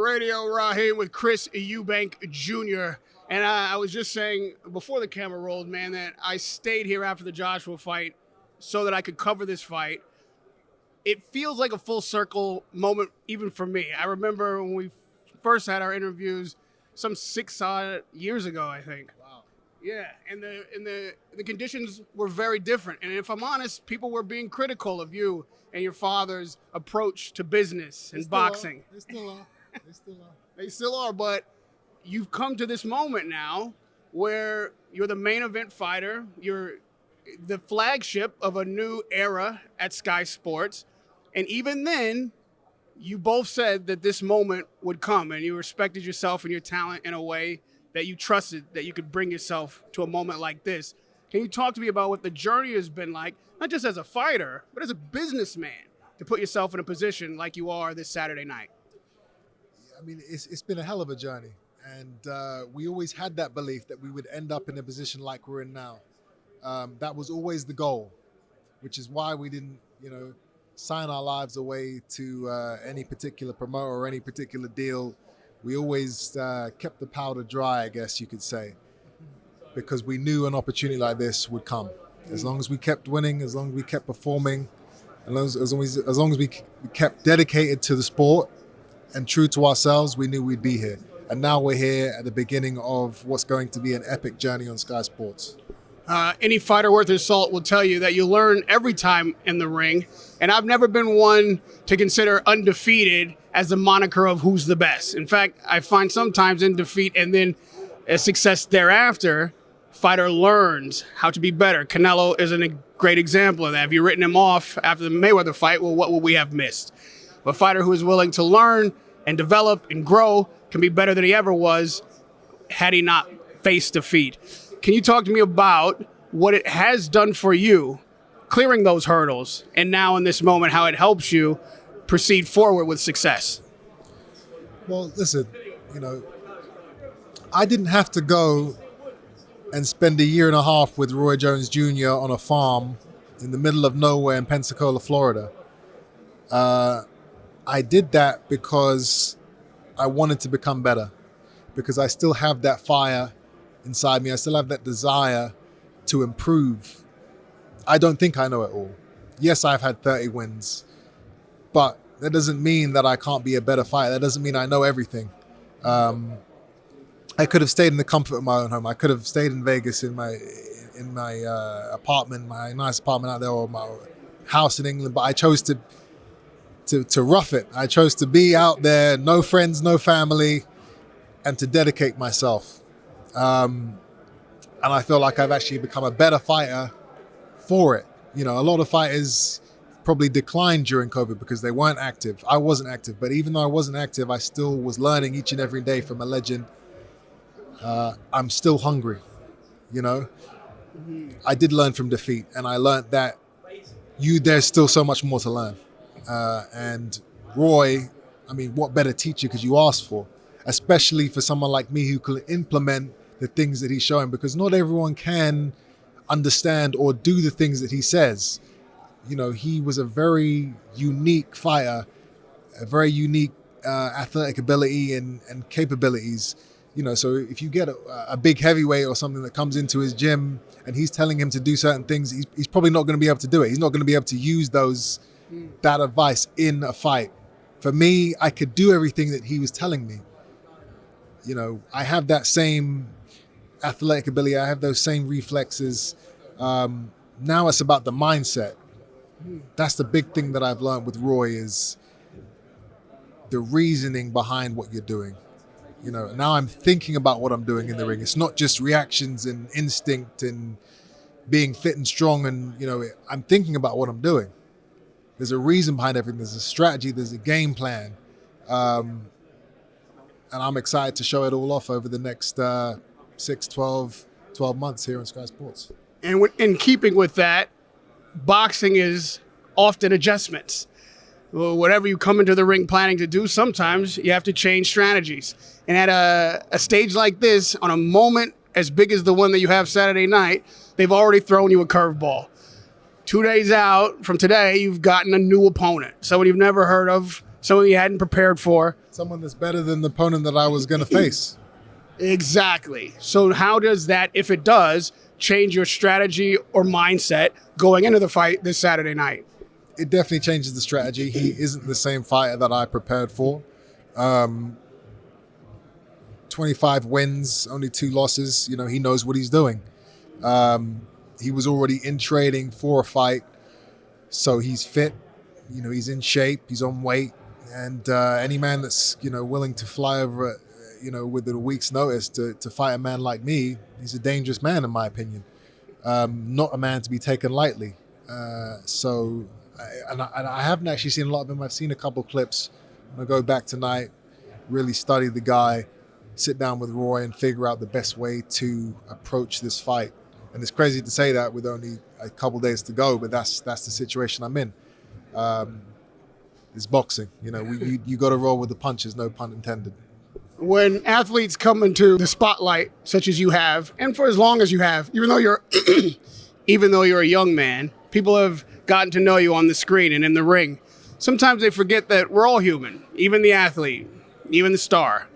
Radio Rahim with Chris Eubank Jr. And I was just saying before the camera rolled, man, that I stayed here after the Joshua fight so that I could cover this fight. It feels like a full circle moment even for me. I remember when we first had our interviews some 6 years ago, I think. Wow. Yeah, and the conditions were very different. And if I'm honest, people were being critical of you and your father's approach to business and boxing. They still are. They still are, but you've come to this moment now where you're the main event fighter. You're the flagship of a new era at Sky Sports. And even then, you both said that this moment would come and you respected yourself and your talent in a way that you trusted that you could bring yourself to a moment like this. Can you talk to me about what the journey has been like, not just as a fighter, but as a businessman, to put yourself in a position like you are this Saturday night? I mean, it's been a hell of a journey. And we always had that belief that we would end up in a position like we're in now. That was always the goal, which is why we didn't, sign our lives away to any particular promoter or any particular deal. We always kept the powder dry, I guess you could say, because we knew an opportunity like this would come. As long as we kept winning, as long as we kept performing, as long as we kept dedicated to the sport and true to ourselves, we knew we'd be here. And now we're here at the beginning of what's going to be an epic journey on Sky Sports. Any fighter worth his salt will tell you that you learn every time in the ring. And I've never been one to consider undefeated as the moniker of who's the best. In fact, I find sometimes in defeat and then a success thereafter, fighter learns how to be better. Canelo is a great example of that. If you written him off after the Mayweather fight, well, what would we have missed? A fighter who is willing to learn and develop and grow can be better than he ever was had he not faced defeat. Can you talk to me about what it has done for you, clearing those hurdles, and now in this moment, how it helps you proceed forward with success? Well, listen, I didn't have to go and spend a year and a half with Roy Jones Jr. on a farm in the middle of nowhere in Pensacola, Florida. I did that because I wanted to become better, because I still have that fire inside me. I still have that desire to improve. I don't think I know it all. Yes, I've had 30 wins, but that doesn't mean that I can't be a better fighter. That doesn't mean I know everything. I could have stayed in the comfort of my own home. I could have stayed in Vegas in my apartment, my nice apartment out there, or my house in England, but I chose to rough it. I chose to be out there, no friends, no family, and to dedicate myself. And I feel like I've actually become a better fighter for it. A lot of fighters probably declined during COVID because they weren't active. I wasn't active, but even though I wasn't active, I still was learning each and every day from a legend. I'm still hungry, I did learn from defeat, and I learned that there's still so much more to learn. And Roy, what better teacher could you ask for? Especially for someone like me who can implement the things that he's showing, because not everyone can understand or do the things that he says. He was a very unique fighter, a very unique athletic ability and capabilities. So if you get a big heavyweight or something that comes into his gym and he's telling him to do certain things, he's probably not going to be able to do it. He's not going to be able to use that advice in a fight. For me, I could do everything that he was telling me. I have that same athletic ability. I have those same reflexes. Now it's about the mindset. That's the big thing that I've learned with Roy, is the reasoning behind what you're doing. Now I'm thinking about what I'm doing in the ring. It's not just reactions and instinct and being fit and strong. And, I'm thinking about what I'm doing. There's a reason behind everything. There's a strategy. There's a game plan. And I'm excited to show it all off over the next 12 months here on Sky Sports. And in keeping with that, boxing is often adjustments. Whatever you come into the ring planning to do, sometimes you have to change strategies. And at a stage like this, on a moment as big as the one that you have Saturday night, they've already thrown you a curveball. 2 days out from today, you've gotten a new opponent, someone you've never heard of, someone you hadn't prepared for. Someone that's better than the opponent that I was going to face. Exactly. So how does that, if it does, change your strategy or mindset going into the fight this Saturday night? It definitely changes the strategy. He isn't the same fighter that I prepared for. 25 wins, only 2 losses. You know, he knows what he's doing. He was already in training for a fight, so he's fit. You know, he's in shape. He's on weight, and any man that's willing to fly over, with a week's notice to fight a man like me, he's a dangerous man in my opinion. Not a man to be taken lightly. I haven't actually seen a lot of him. I've seen a couple clips. I'm gonna go back tonight, really study the guy, sit down with Roy and figure out the best way to approach this fight. And it's crazy to say that with only a couple days to go, but that's the situation I'm in. It's boxing, you got to roll with the punches, no pun intended. When athletes come into the spotlight, such as you have, and for as long as you have, even though you're a young man, people have gotten to know you on the screen and in the ring. Sometimes they forget that we're all human, even the athlete, even the star.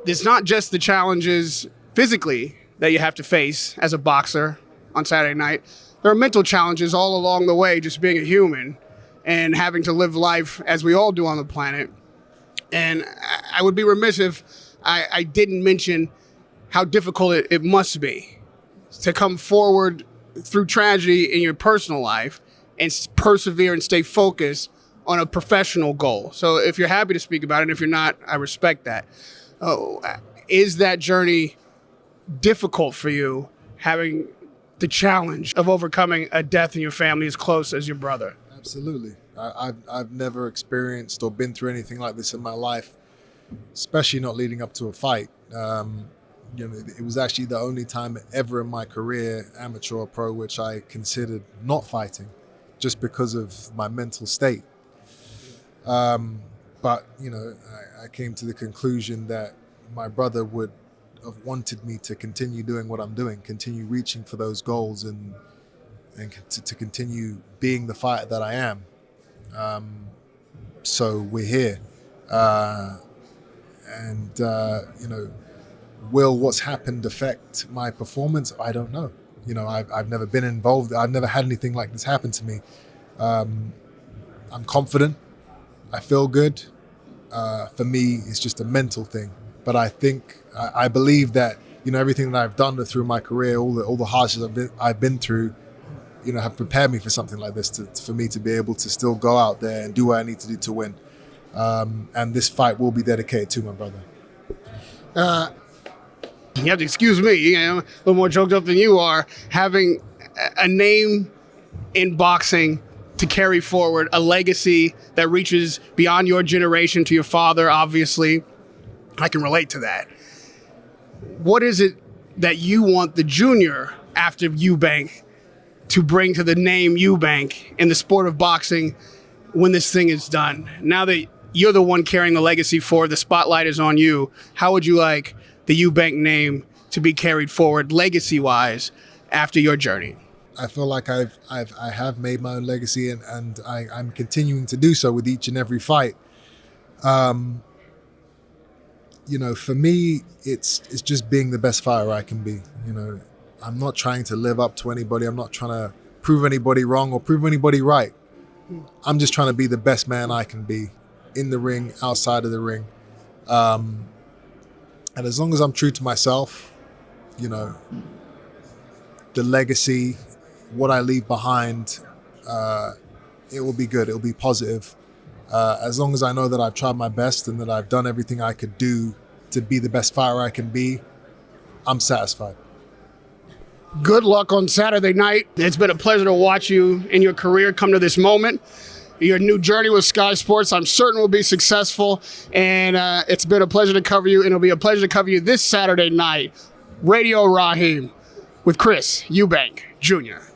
It's not just the challenges physically that you have to face as a boxer on Saturday night. There are mental challenges all along the way, just being a human and having to live life as we all do on the planet. And I would be remiss if I didn't mention how difficult it must be to come forward through tragedy in your personal life and persevere and stay focused on a professional goal. So if you're happy to speak about it, if you're not, I respect that. Is that journey difficult for you, having the challenge of overcoming a death in your family as close as your brother? Absolutely. I've never experienced or been through anything like this in my life, especially not leading up to a fight. It was actually the only time ever in my career, amateur or pro, which I considered not fighting just because of my mental state. But I came to the conclusion that my brother would have wanted me to continue doing what I'm doing, continue reaching for those goals and to continue being the fighter that I am. So we're here. Will what's happened affect my performance? I don't know. I've never been involved. I've never had anything like this happen to me. I'm confident. I feel good. For me, it's just a mental thing. But I believe that everything that I've done through my career, all the hardships I've been through, have prepared me for something like this, for me to be able to still go out there and do what I need to do to win. And this fight will be dedicated to my brother. You have to excuse me, I'm a little more choked up than you are, having a name in boxing to carry forward, a legacy that reaches beyond your generation to your father, obviously. I can relate to that. What is it that you want the junior after Eubank to bring to the name Eubank in the sport of boxing when this thing is done? Now that you're the one carrying the legacy forward, the spotlight is on you, how would you like the Eubank name to be carried forward legacy-wise after your journey? I feel like I have made my own legacy and I'm continuing to do so with each and every fight. For me, it's just being the best fighter I can be. I'm not trying to live up to anybody. I'm not trying to prove anybody wrong or prove anybody right. I'm just trying to be the best man I can be in the ring, outside of the ring. And as long as I'm true to myself, the legacy, what I leave behind, it will be good. It will be positive. As long as I know that I've tried my best and that I've done everything I could do to be the best fighter I can be, I'm satisfied. Good luck on Saturday night. It's been a pleasure to watch you in your career come to this moment. Your new journey with Sky Sports, I'm certain, will be successful. And it's been a pleasure to cover you, and it'll be a pleasure to cover you this Saturday night. Radio Rahim with Chris Eubank Jr.